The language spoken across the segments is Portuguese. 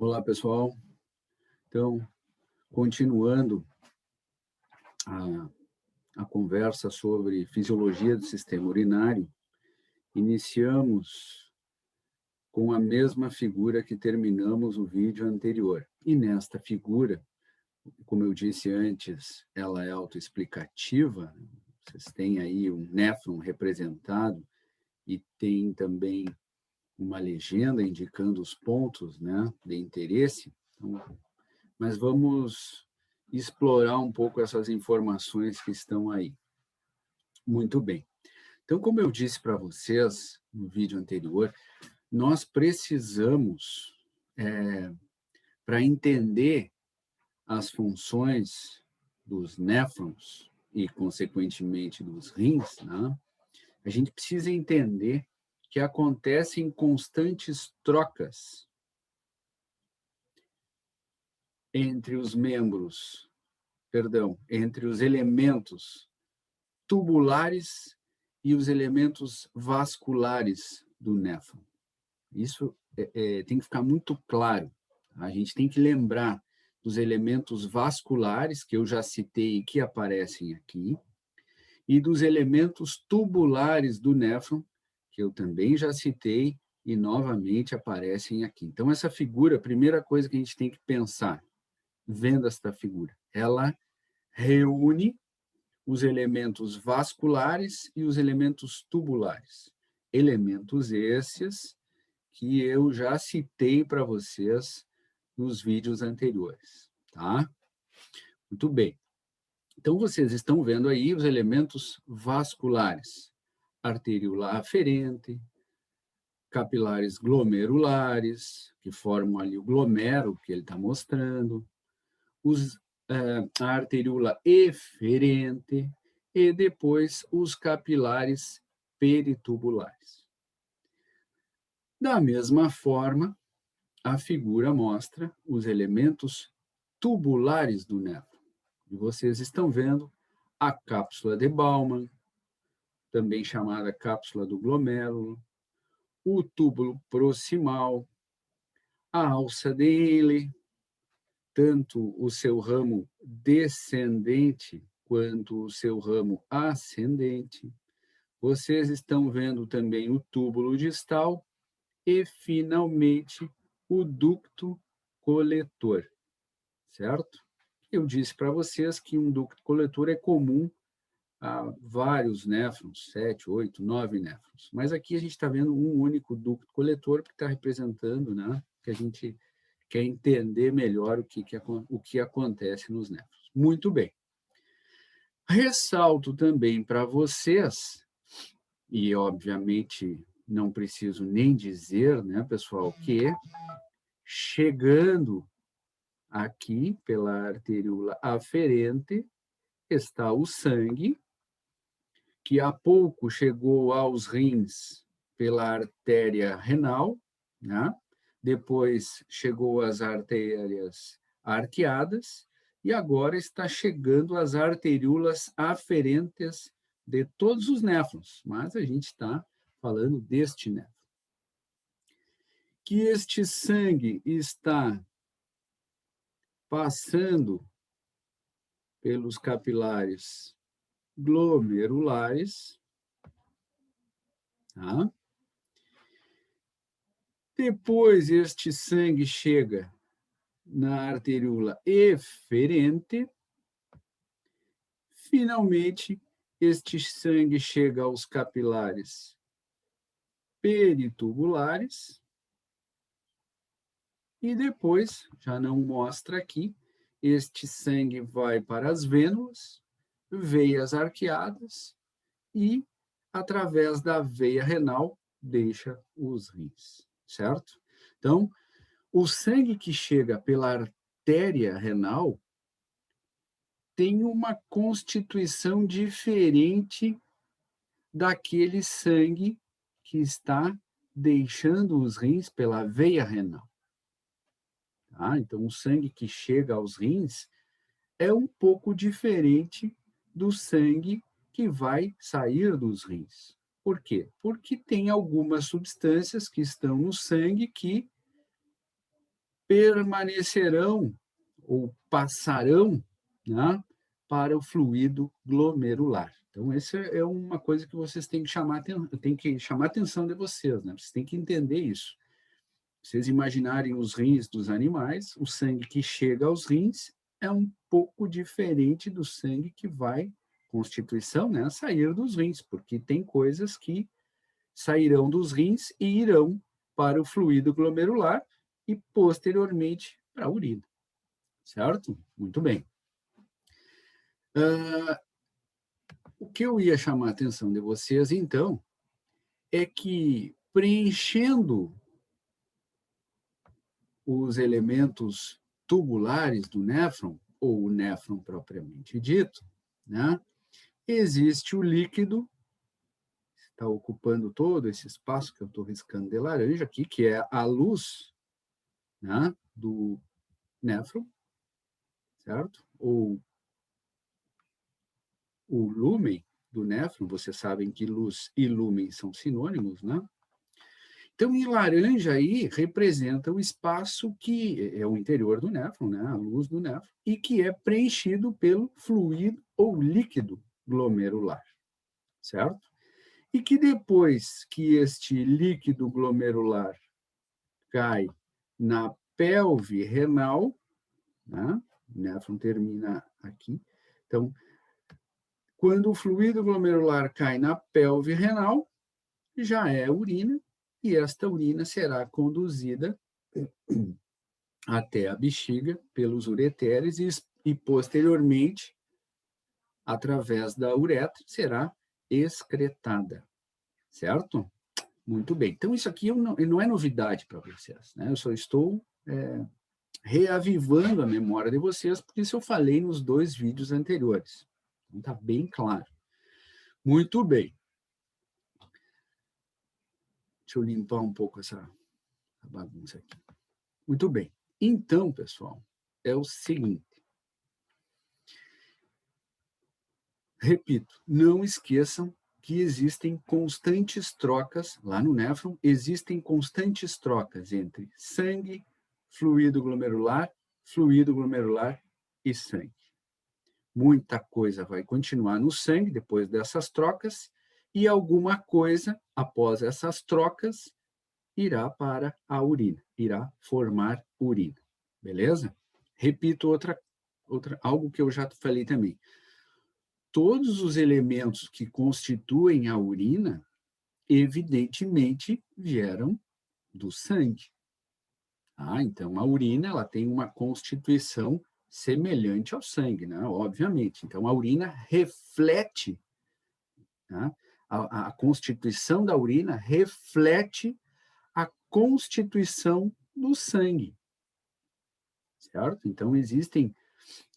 Olá, pessoal. Então, continuando a conversa sobre fisiologia do sistema urinário, iniciamos com a mesma figura que terminamos o vídeo anterior. E nesta figura, como eu disse antes, ela é autoexplicativa. Vocês têm aí um néfron representado e tem também uma legenda indicando os pontos, né, de interesse. Então, mas vamos explorar um pouco essas informações que estão aí. Muito bem. Então, como eu disse para vocês no vídeo anterior, nós precisamos, para entender as funções dos néfrons e, consequentemente, dos rins, né, a gente precisa entender que acontecem constantes trocas entre os membros, entre os elementos tubulares e os elementos vasculares do néfron. Isso tem que ficar muito claro. A gente tem que lembrar dos elementos vasculares, que eu já citei e que aparecem aqui, e dos elementos tubulares do néfron, que eu também já citei e novamente aparecem aqui. Então, essa figura, a primeira coisa que a gente tem que pensar, vendo esta figura, ela reúne os elementos vasculares e os elementos tubulares. Elementos esses que eu já citei para vocês nos vídeos anteriores, tá? Muito bem. Então, vocês estão vendo aí os elementos vasculares. Arteriolar aferente, capilares glomerulares, que formam ali o glomero que ele está mostrando, a arteríola eferente e depois os capilares peritubulares. Da mesma forma, a figura mostra os elementos tubulares do néfron. E vocês estão vendo a cápsula de Bowman, também chamada cápsula do glomérulo, o túbulo proximal, a alça de Henle, tanto o seu ramo descendente quanto o seu ramo ascendente. Vocês estão vendo também o túbulo distal e, finalmente, o ducto coletor, certo? Eu disse para vocês que um ducto coletor é comum a vários néfrons, 7, 8, 9 néfrons. Mas aqui a gente está vendo um único ducto coletor que está representando, né, que a gente quer entender melhor o que acontece nos néfrons. Muito bem. Ressalto também para vocês, e obviamente não preciso nem dizer, né, pessoal, que chegando aqui pela arteríola aferente está o sangue, que há pouco chegou aos rins pela artéria renal, né? Depois chegou às artérias arqueadas e agora está chegando às arteríolas aferentes de todos os néfrons, mas a gente está falando deste néfron. Que este sangue está passando pelos capilares glomerulares, tá? Depois este sangue chega na arteríola eferente. Finalmente, este sangue chega aos capilares peritubulares. E depois, já não mostra aqui, este sangue vai para as vênulas, veias arqueadas e, através da veia renal, deixa os rins, certo? Então, o sangue que chega pela artéria renal tem uma constituição diferente daquele sangue que está deixando os rins pela veia renal. Tá? Então, o sangue que chega aos rins é um pouco diferente do sangue que vai sair dos rins. Por quê? Porque tem algumas substâncias que estão no sangue que permanecerão ou passarão, né, para o fluido glomerular. Então, essa é uma coisa que vocês têm que chamar a atenção de vocês, né? Vocês têm que entender isso. Vocês imaginarem os rins dos animais, o sangue que chega aos rins é um pouco diferente do sangue que vai, constituição, né, sair dos rins, porque tem coisas que sairão dos rins e irão para o fluido glomerular e, posteriormente, para a urina. Certo? Muito bem. O que eu ia chamar a atenção de vocês, então, é que preenchendo os elementos tubulares do néfron, ou o néfron propriamente dito, né, existe o líquido, está ocupando todo esse espaço que eu estou riscando de laranja aqui, que é a luz, né, do néfron, certo? Ou o lúmen do néfron, vocês sabem que luz e lúmen são sinônimos, né? Então, em laranja aí representa o espaço que é o interior do néfron, né? A luz do néfron, e que é preenchido pelo fluido ou líquido glomerular, certo? E que depois que este líquido glomerular cai na pelve renal, né? O néfron termina aqui. Então, quando o fluido glomerular cai na pelve renal, já é urina, e esta urina será conduzida até a bexiga pelos ureteres e posteriormente, através da uretra, será excretada, certo? Muito bem. Então, isso aqui não é novidade para vocês, né? Eu só estou reavivando a memória de vocês, porque isso eu falei nos 2 vídeos anteriores. Então, está bem claro. Muito bem. Deixa eu limpar um pouco essa bagunça aqui. Muito bem. Então, pessoal, é o seguinte. Repito, não esqueçam que existem constantes trocas, lá no néfron, existem constantes trocas entre sangue, fluido glomerular e sangue. Muita coisa vai continuar no sangue depois dessas trocas e alguma coisa, após essas trocas, irá para a urina, irá formar urina. Beleza? Repito algo que eu já falei também. Todos os elementos que constituem a urina, evidentemente, vieram do sangue. Então, a urina ela tem uma constituição semelhante ao sangue, né? Obviamente. Então, a urina reflete, né? A constituição da urina reflete a constituição do sangue, certo? Então, existem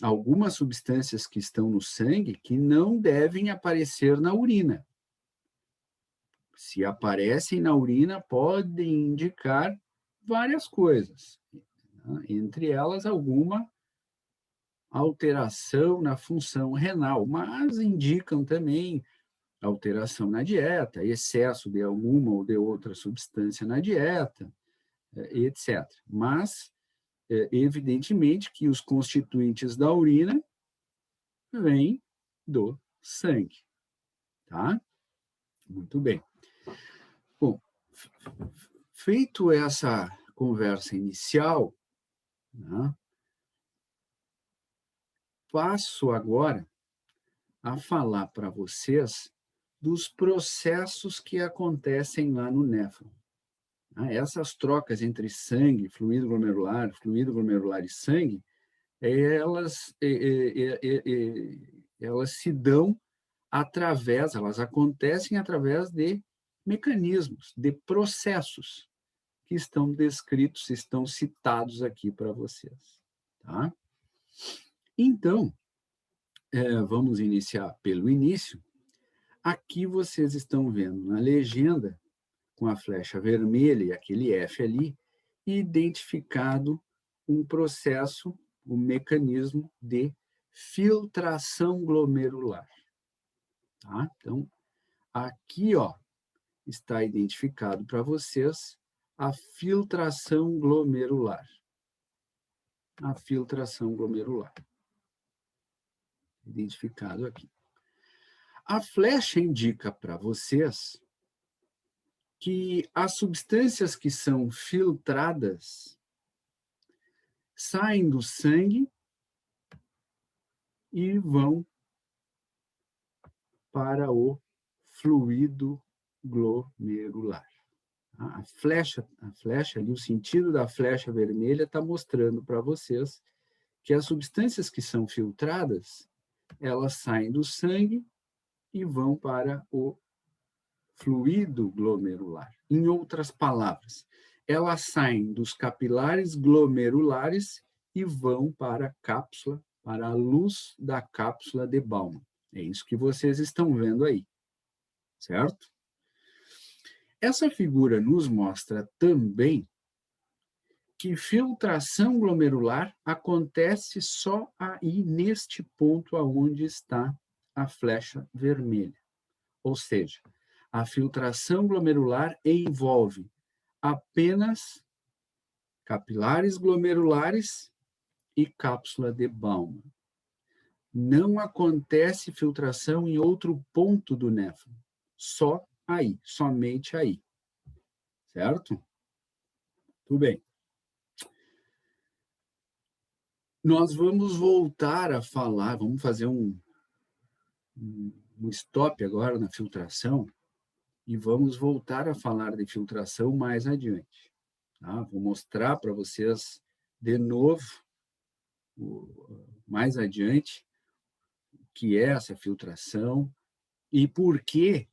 algumas substâncias que estão no sangue que não devem aparecer na urina. Se aparecem na urina, podem indicar várias coisas, né? Entre elas, alguma alteração na função renal, mas indicam também alteração na dieta, excesso de alguma ou de outra substância na dieta, etc. Mas, evidentemente, que os constituintes da urina vêm do sangue, tá? Muito bem. Bom, feito essa conversa inicial, né, passo agora a falar para vocês dos processos que acontecem lá no néfron. Essas trocas entre sangue, fluido glomerular e sangue, elas se dão elas acontecem através de mecanismos, de processos que estão descritos, estão citados aqui para vocês. Tá? Então, vamos iniciar pelo início. Aqui vocês estão vendo na legenda, com a flecha vermelha e aquele F ali, identificado um processo, um mecanismo de filtração glomerular. Tá? Então, aqui está identificado para vocês a filtração glomerular. a filtração glomerular. Identificado aqui. A flecha indica para vocês que as substâncias que são filtradas saem do sangue e vão para o fluido glomerular. A flecha ali, o sentido da flecha vermelha está mostrando para vocês que as substâncias que são filtradas, elas saem do sangue e vão para o fluido glomerular. Em outras palavras, elas saem dos capilares glomerulares e vão para a cápsula, para a luz da cápsula de Bowman. É isso que vocês estão vendo aí, certo? Essa figura nos mostra também que filtração glomerular acontece só aí neste ponto aonde está a flecha vermelha. Ou seja, a filtração glomerular envolve apenas capilares glomerulares e cápsula de Bowman. Não acontece filtração em outro ponto do néfron, só aí, somente aí. Certo? Tudo bem. Nós vamos voltar a falar, vamos fazer um stop agora na filtração e vamos voltar a falar de filtração mais adiante. Tá? Vou mostrar para vocês de novo, mais adiante, o que é essa filtração e por que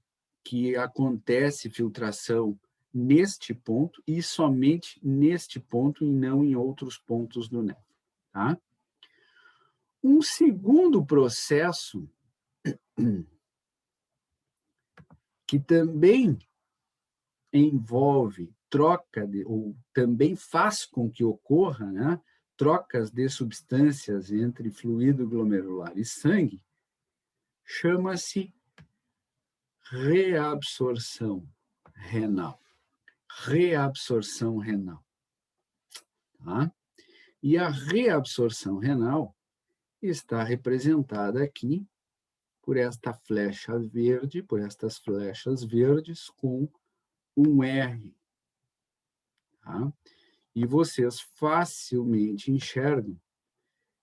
acontece filtração neste ponto e somente neste ponto e não em outros pontos do néfron. Tá? Um segundo processo que também envolve troca ou também faz com que ocorra, né, trocas de substâncias entre fluido glomerular e sangue, chama-se reabsorção renal. Reabsorção renal. Tá? E a reabsorção renal está representada aqui por esta flecha verde, por estas flechas verdes com um R. Tá? E vocês facilmente enxergam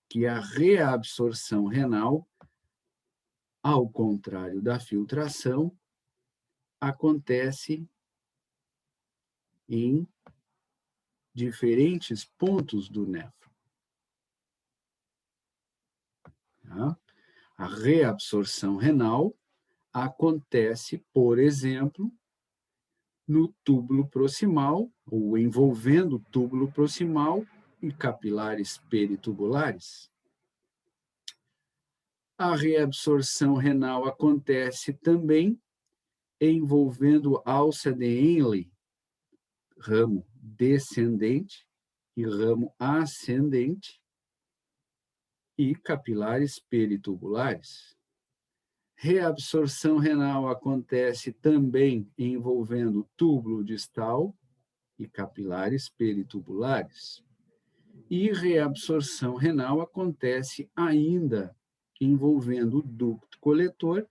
que a reabsorção renal, ao contrário da filtração, acontece em diferentes pontos do néfron. Tá? A reabsorção renal acontece, por exemplo, no túbulo proximal, ou envolvendo o túbulo proximal e capilares peritubulares. A reabsorção renal acontece também envolvendo alça de Henle, ramo descendente e ramo ascendente, e capilares peritubulares. Reabsorção renal acontece também envolvendo túbulo distal e capilares peritubulares. E reabsorção renal acontece ainda envolvendo ducto coletor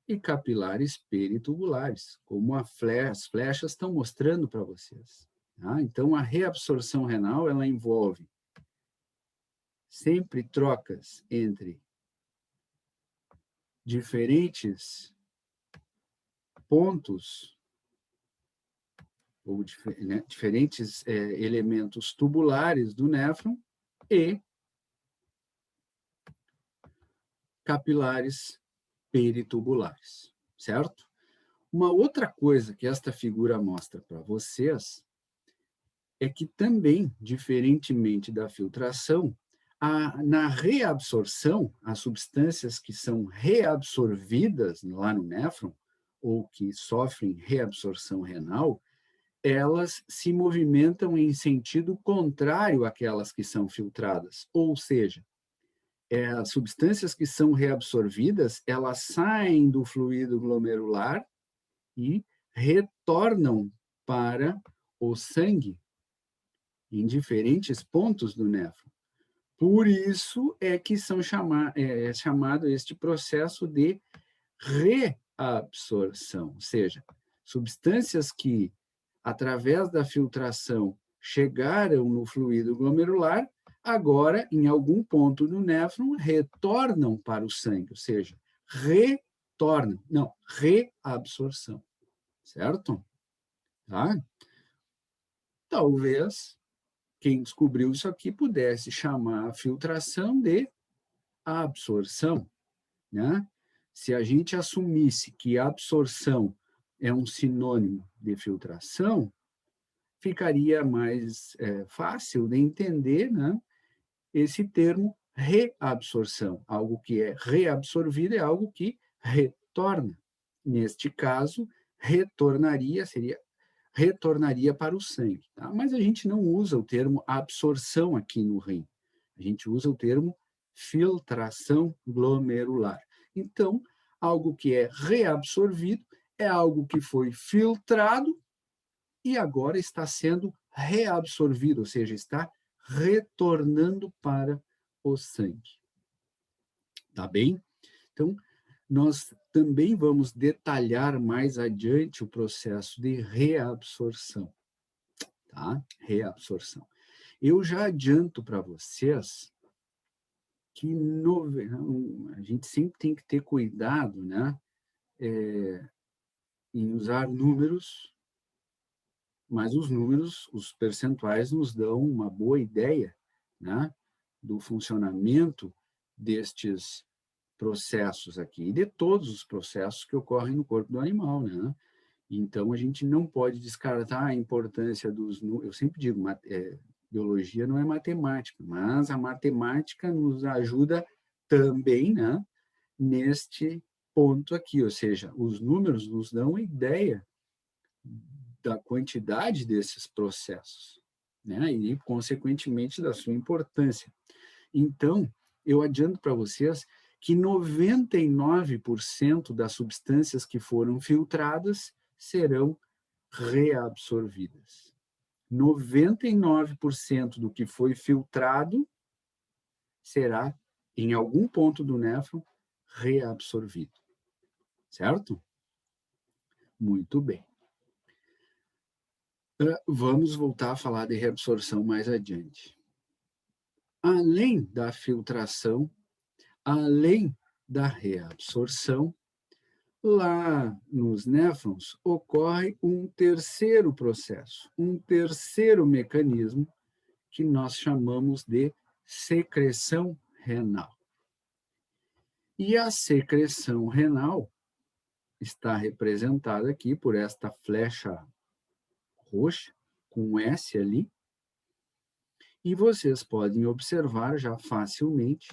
e capilares peritubulares, como as flechas estão mostrando para vocês. Tá? Então, a reabsorção renal ela envolve sempre trocas entre diferentes pontos ou diferentes elementos tubulares do néfron e capilares peritubulares, certo? Uma outra coisa que esta figura mostra para vocês é que também, diferentemente da filtração, na reabsorção, as substâncias que são reabsorvidas lá no néfron, ou que sofrem reabsorção renal, elas se movimentam em sentido contrário àquelas que são filtradas. Ou seja, as substâncias que são reabsorvidas, elas saem do fluido glomerular e retornam para o sangue em diferentes pontos do néfron. Por isso é que é chamado este processo de reabsorção, ou seja, substâncias que, através da filtração, chegaram no fluido glomerular, agora, em algum ponto do néfron, retornam para o sangue, ou seja, reabsorção, certo? Tá? Talvez quem descobriu isso aqui pudesse chamar a filtração de absorção, né? Se a gente assumisse que absorção é um sinônimo de filtração, ficaria mais fácil de entender, né, esse termo reabsorção. Algo que é reabsorvido é algo que retorna. Neste caso, retornaria para o sangue. Tá? Mas a gente não usa o termo absorção aqui no rim. A gente usa o termo filtração glomerular. Então, algo que é reabsorvido é algo que foi filtrado e agora está sendo reabsorvido, ou seja, está retornando para o sangue. Tá bem? Então, nós também vamos detalhar mais adiante o processo de reabsorção, tá? Reabsorção. Eu já adianto para vocês que a gente sempre tem que ter cuidado, né? Em usar números, mas os números, os percentuais nos dão uma boa ideia, né? Do funcionamento destes processos aqui, e de todos os processos que ocorrem no corpo do animal, né? Então, a gente não pode descartar a importância dos números. Eu sempre digo, biologia não é matemática, mas a matemática nos ajuda também, né, neste ponto aqui, ou seja, os números nos dão ideia da quantidade desses processos, né, e, consequentemente, da sua importância. Então, eu adianto para vocês que 99% das substâncias que foram filtradas serão reabsorvidas. 99% do que foi filtrado será, em algum ponto do néfron, reabsorvido. Certo? Muito bem. Vamos voltar a falar de reabsorção mais adiante. Além da filtração, além da reabsorção, lá nos néfrons ocorre um terceiro processo, um terceiro mecanismo que nós chamamos de secreção renal. E a secreção renal está representada aqui por esta flecha roxa, com um S ali, e vocês podem observar já facilmente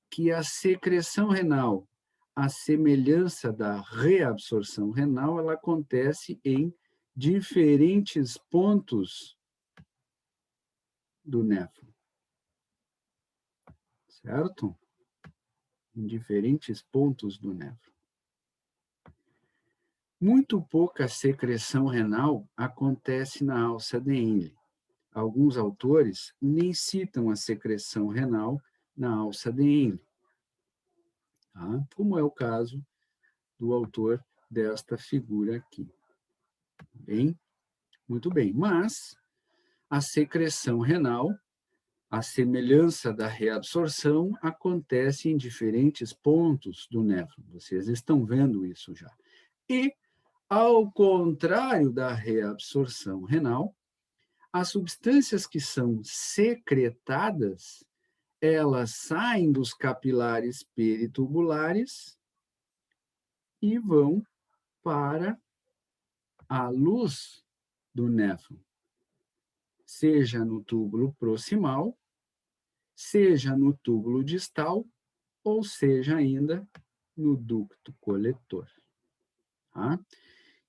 que a secreção renal, a semelhança da reabsorção renal, ela acontece em diferentes pontos do néfron, certo? Em diferentes pontos do néfron. Muito pouca secreção renal acontece na alça de Henle. Alguns autores nem citam a secreção renal na alça de Henle, tá? Como é o caso do autor desta figura aqui. Bem, muito bem. Mas a secreção renal, a semelhança da reabsorção, acontece em diferentes pontos do néfron. Vocês estão vendo isso já. E, ao contrário da reabsorção renal, as substâncias que são secretadas, elas saem dos capilares peritubulares e vão para a luz do néfron, seja no túbulo proximal, seja no túbulo distal, ou seja ainda no ducto coletor. Tá?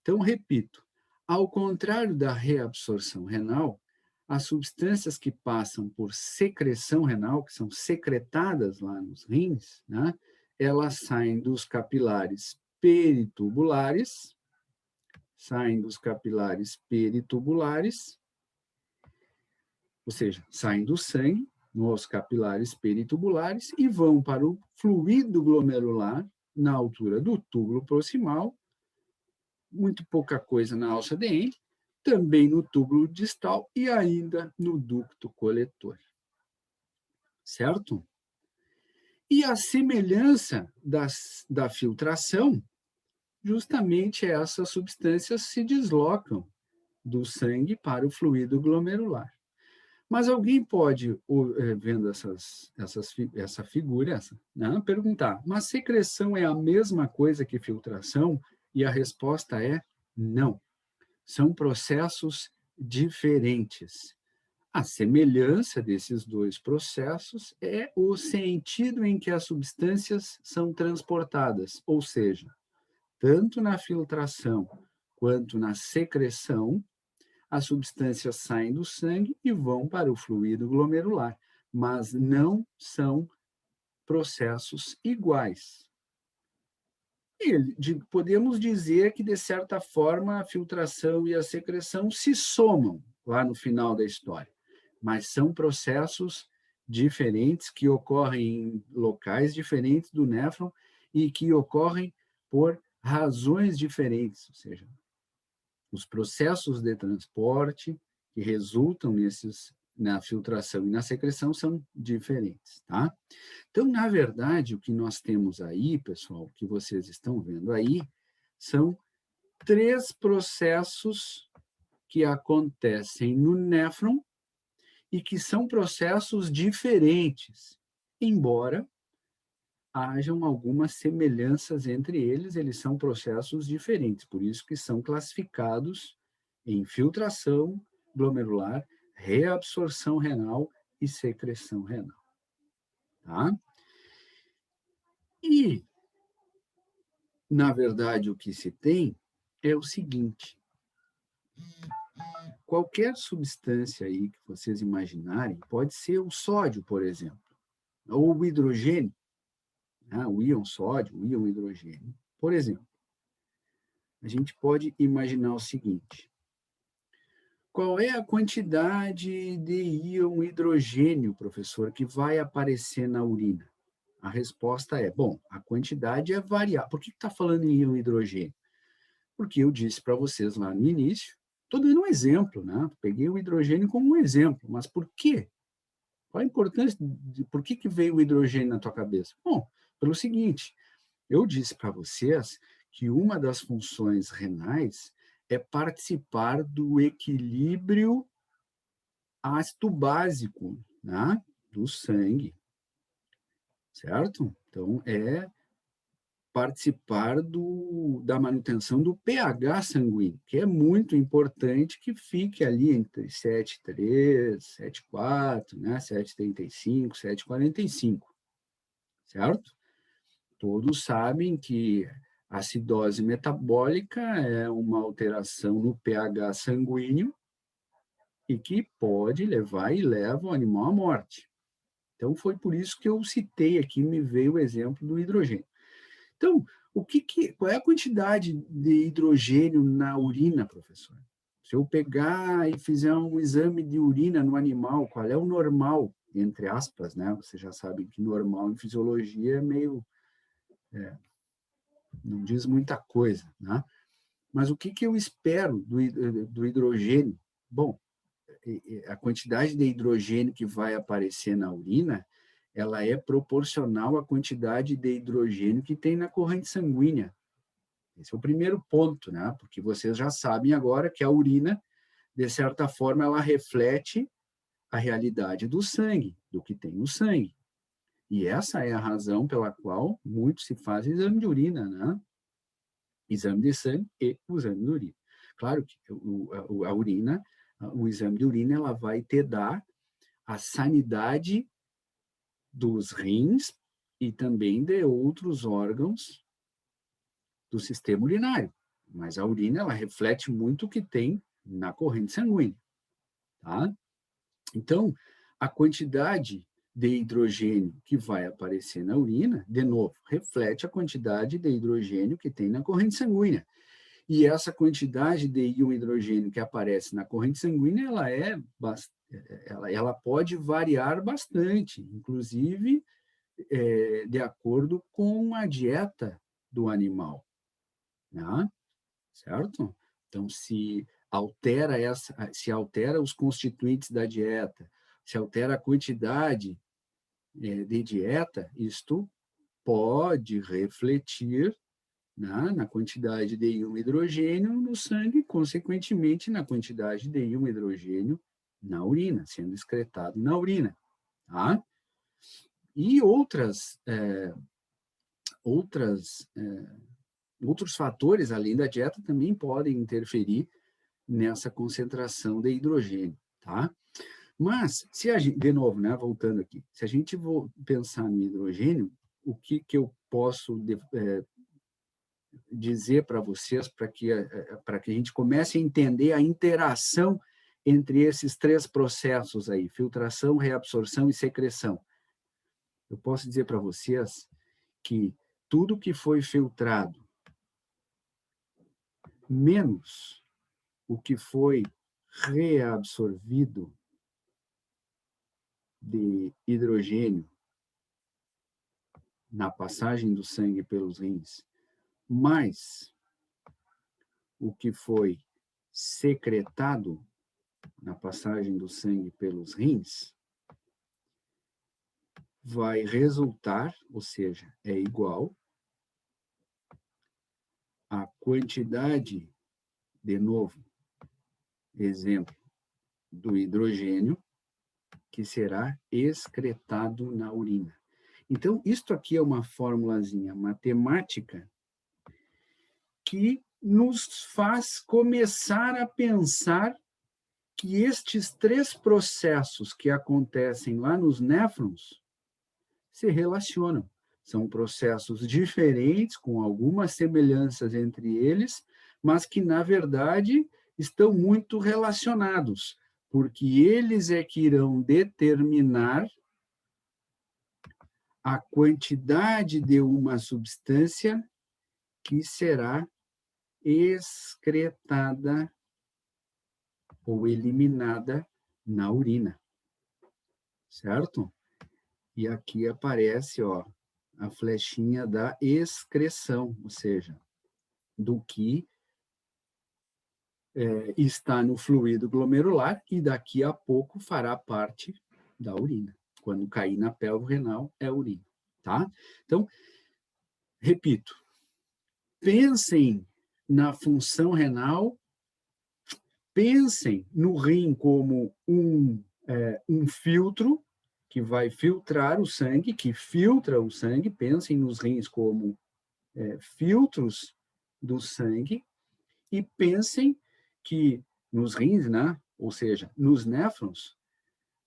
Então, repito, ao contrário da reabsorção renal, as substâncias que passam por secreção renal, que são secretadas lá nos rins, né, elas saem dos capilares peritubulares, ou seja, saem do sangue, nos capilares peritubulares e vão para o fluido glomerular na altura do túbulo proximal, muito pouca coisa na alça DN, também no túbulo distal e ainda no ducto coletor. Certo? E a semelhança da filtração, justamente essas substâncias se deslocam do sangue para o fluido glomerular. Mas alguém pode, vendo essa figura, né, perguntar, mas secreção é a mesma coisa que filtração? E a resposta é não. São processos diferentes. A semelhança desses dois processos é o sentido em que as substâncias são transportadas, ou seja, tanto na filtração quanto na secreção, as substâncias saem do sangue e vão para o fluido glomerular, mas não são processos iguais. Podemos dizer que, de certa forma, a filtração e a secreção se somam lá no final da história, mas são processos diferentes que ocorrem em locais diferentes do néfron e que ocorrem por razões diferentes, ou seja, os processos de transporte que resultam na filtração e na secreção são diferentes, tá? Então, na verdade, o que nós temos aí, pessoal, que vocês estão vendo aí, são 3 processos que acontecem no néfron e que são processos diferentes, embora hajam algumas semelhanças entre eles, eles são processos diferentes, por isso que são classificados em filtração glomerular, reabsorção renal e secreção renal. Tá? E, na verdade, o que se tem é o seguinte, qualquer substância aí que vocês imaginarem, pode ser o sódio, por exemplo, ou o hidrogênio, né? O íon sódio, o íon hidrogênio. Por exemplo, a gente pode imaginar o seguinte, qual é a quantidade de íon hidrogênio, professor, que vai aparecer na urina? A resposta é, bom, a quantidade é variável. Por que está falando em íon hidrogênio? Porque eu disse para vocês lá no início, estou dando um exemplo, né? Peguei o hidrogênio como um exemplo, mas por quê? Qual a importância? Por que veio o hidrogênio na tua cabeça? Bom, pelo seguinte, eu disse para vocês que uma das funções renais é participar do equilíbrio ácido básico, né, do sangue, certo? Então, é participar da manutenção do pH sanguíneo, que é muito importante que fique ali entre 7,3, 7,4, né, 7,35, 7,45, certo? Todos sabem que a acidose metabólica é uma alteração no pH sanguíneo e que pode levar e leva o animal à morte. Então, foi por isso que eu citei aqui, me veio o exemplo do hidrogênio. Então, qual é a quantidade de hidrogênio na urina, professor? Se eu pegar e fizer um exame de urina no animal, qual é o normal, entre aspas, né? Vocês já sabem que normal em fisiologia é meio... não diz muita coisa, né? Mas o que eu espero do hidrogênio? Bom, a quantidade de hidrogênio que vai aparecer na urina, ela é proporcional à quantidade de hidrogênio que tem na corrente sanguínea. Esse é o primeiro ponto, né? Porque vocês já sabem agora que a urina, de certa forma, ela reflete a realidade do sangue, do que tem no sangue. E essa é a razão pela qual muito se faz exame de urina, né? Exame de sangue e o exame de urina. Claro que a urina, o exame de urina, ela vai te dar a sanidade dos rins e também de outros órgãos do sistema urinário. Mas a urina, ela reflete muito o que tem na corrente sanguínea, tá? Então, a quantidade de hidrogênio que vai aparecer na urina, de novo, reflete a quantidade de hidrogênio que tem na corrente sanguínea. E essa quantidade de íon hidrogênio que aparece na corrente sanguínea, ela pode variar bastante, inclusive de acordo com a dieta do animal, né? Certo? Então, se altera os constituintes da dieta, se altera a quantidade de dieta, isto pode refletir, né, na quantidade de íon hidrogênio no sangue, consequentemente na quantidade de íon hidrogênio na urina, sendo excretado na urina. Tá? E outros fatores, além da dieta, também podem interferir nessa concentração de hidrogênio. Tá? Mas, se a gente, de novo, né, voltando aqui, se a gente for pensar no hidrogênio, o que eu posso dizer para vocês para que a gente comece a entender a interação entre esses três processos aí, filtração, reabsorção e secreção? Eu posso dizer para vocês que tudo que foi filtrado, menos o que foi reabsorvido de hidrogênio na passagem do sangue pelos rins, mais o que foi secretado na passagem do sangue pelos rins, vai resultar, ou seja, é igual a quantidade, de novo, exemplo, do hidrogênio que será excretado na urina. Então, isto aqui é uma formulazinha matemática que nos faz começar a pensar que estes três processos que acontecem lá nos néfrons se relacionam. São processos diferentes, com algumas semelhanças entre eles, mas que, na verdade, estão muito relacionados, porque eles é que irão determinar a quantidade de uma substância que será excretada ou eliminada na urina, certo? E aqui aparece, ó, a flechinha da excreção, ou seja, do que está no fluido glomerular e daqui a pouco fará parte da urina. Quando cair na pelvo renal, é urina, tá? Então, repito, pensem na função renal, pensem no rim como um filtro que vai filtrar o sangue, que filtra o sangue, pensem nos rins como filtros do sangue, e pensem que nos rins, né, ou seja, nos néfrons,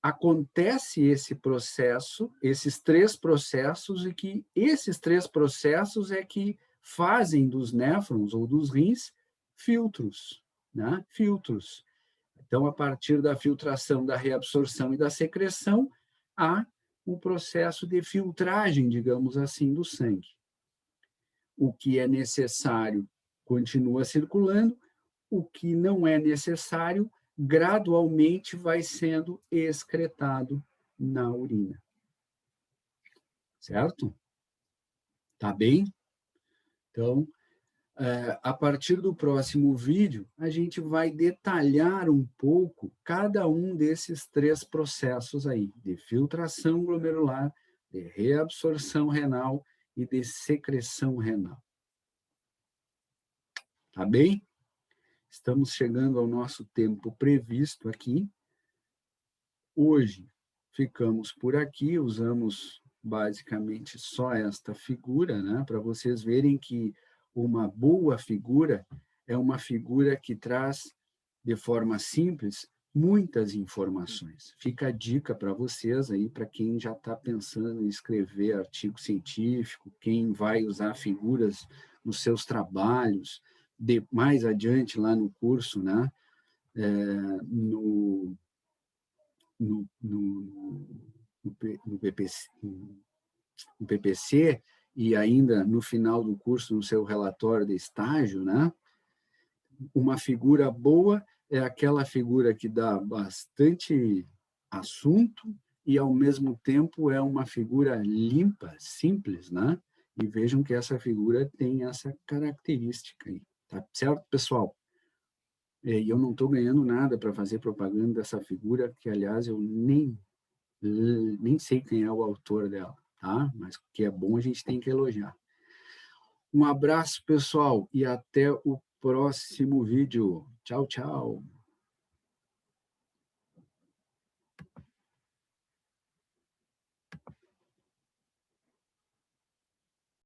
acontece esse processo, esses três processos, e que esses três processos é que fazem dos néfrons ou dos rins filtros, né? Filtros. Então, a partir da filtração, da reabsorção e da secreção, há um processo de filtragem, digamos assim, do sangue. O que é necessário continua circulando, o que não é necessário gradualmente vai sendo excretado na urina. Certo? Tá bem? Então, a partir do próximo vídeo, a gente vai detalhar um pouco cada um desses três processos aí, de filtração glomerular, de reabsorção renal e de secreção renal. Tá bem? Estamos chegando ao nosso tempo previsto aqui. Hoje ficamos por aqui, usamos basicamente só esta figura, né, para vocês verem que uma boa figura é uma figura que traz, de forma simples, muitas informações. Fica a dica para vocês aí, para quem já está pensando em escrever artigo científico, quem vai usar figuras nos seus trabalhos, mais adiante lá no curso, né, no PPC, e ainda no final do curso, no seu relatório de estágio, né? Uma figura boa é aquela figura que dá bastante assunto e, ao mesmo tempo, é uma figura limpa, simples, né? E vejam que essa figura tem essa característica aí, tá certo, pessoal? E eu não estou ganhando nada para fazer propaganda dessa figura, que, aliás, eu nem sei quem é o autor dela, tá? Mas que é bom, a gente tem que elogiar. Um abraço, pessoal, e até o próximo vídeo. Tchau, tchau.